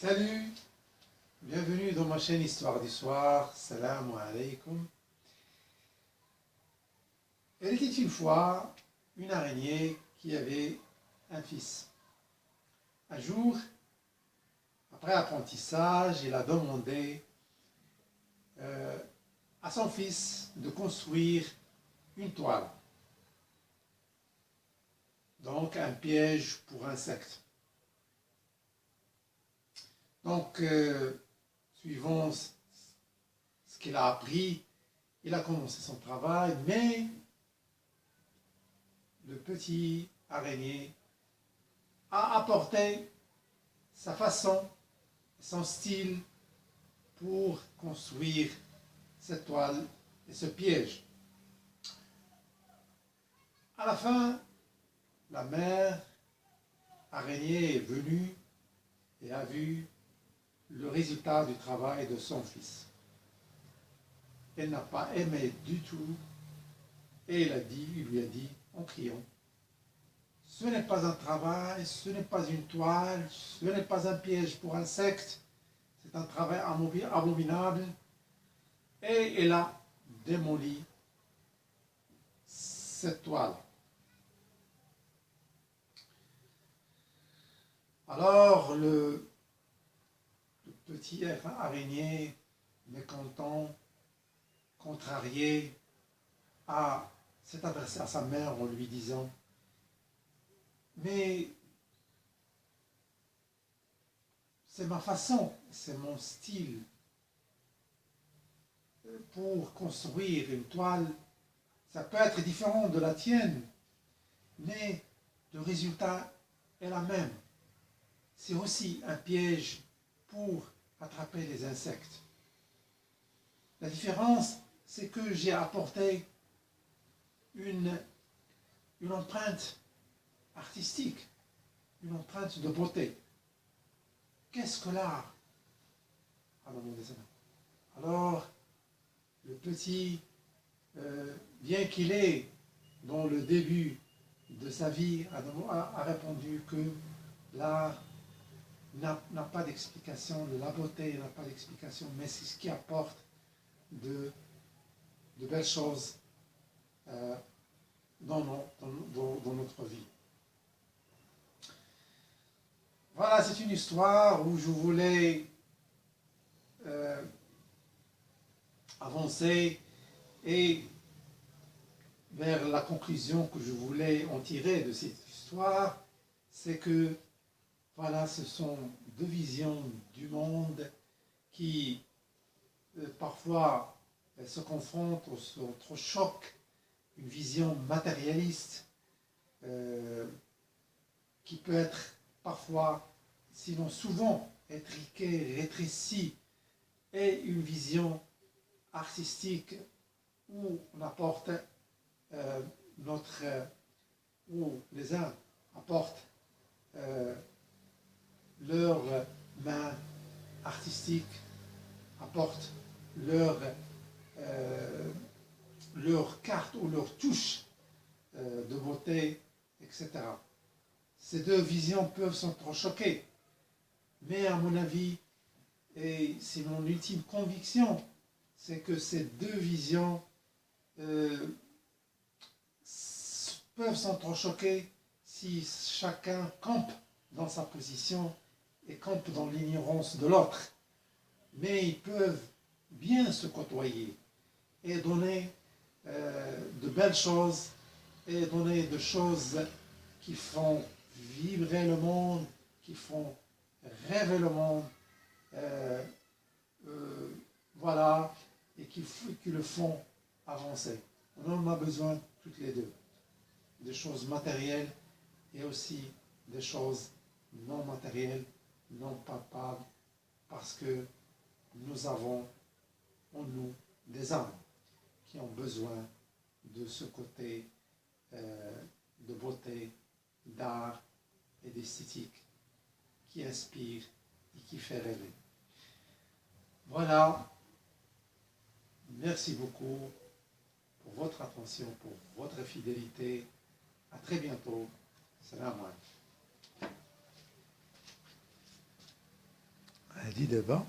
Salut, bienvenue dans ma chaîne Histoire du Soir, salam alaikum. Elle était une fois une araignée qui avait un fils. Un jour, après apprentissage, il a demandé à son fils de construire une toile, donc un piège pour insectes. Donc, suivant ce qu'il a appris, il a commencé son travail, mais le petit araignée a apporté sa façon, son style pour construire cette toile et ce piège. À la fin, la mère araignée est venue et a vu le résultat du travail de son fils. Elle n'a pas aimé du tout et il lui a dit en criant: ce n'est pas un travail, ce n'est pas une toile, ce n'est pas un piège pour insectes, c'est un travail abominable. Et elle a démoli cette toile. Alors le petit araignée, mécontent, contrarié, s'est adressé à sa mère en lui disant: mais c'est ma façon, c'est mon style pour construire une toile. Ça peut être différent de la tienne, mais le résultat est la même. C'est aussi un piège pour attraper les insectes. La différence, c'est que j'ai apporté une empreinte artistique, une empreinte de beauté. Qu'est-ce que l'art? Alors, le petit, bien qu'il est dans le début de sa vie, a répondu que l'art n'a pas d'explication, la beauté n'a pas d'explication, mais c'est ce qui apporte de belles choses dans notre vie. Voilà, c'est une histoire où je voulais avancer et vers la conclusion que je voulais en tirer de cette histoire, c'est que voilà, ce sont deux visions du monde qui parfois se confrontent ou s'entrechoquent. Une vision matérialiste qui peut être parfois, sinon souvent, étriquée, rétrécie, et une vision artistique où on apporte où les uns apportent leur main artistique, apportent leur carte ou leur touche de beauté, etc. Ces deux visions peuvent s'entrechoquer, mais à mon avis, et c'est mon ultime conviction, c'est que ces deux visions peuvent s'entrechoquer si chacun campe dans sa position et campe dans l'ignorance de l'autre. Mais ils peuvent bien se côtoyer et donner de belles choses et donner des choses qui font vibrer le monde, qui font rêver le monde, voilà, et qui le font avancer. On en a besoin toutes les deux, des choses matérielles et aussi des choses non matérielles, non palpables, parce que nous avons en nous des âmes qui ont besoin de ce côté de beauté, d'art et d'esthétique qui inspire et qui fait rêver. Voilà, merci beaucoup pour votre attention, pour votre fidélité. À très bientôt. Salam alaikum. Elle dit devant.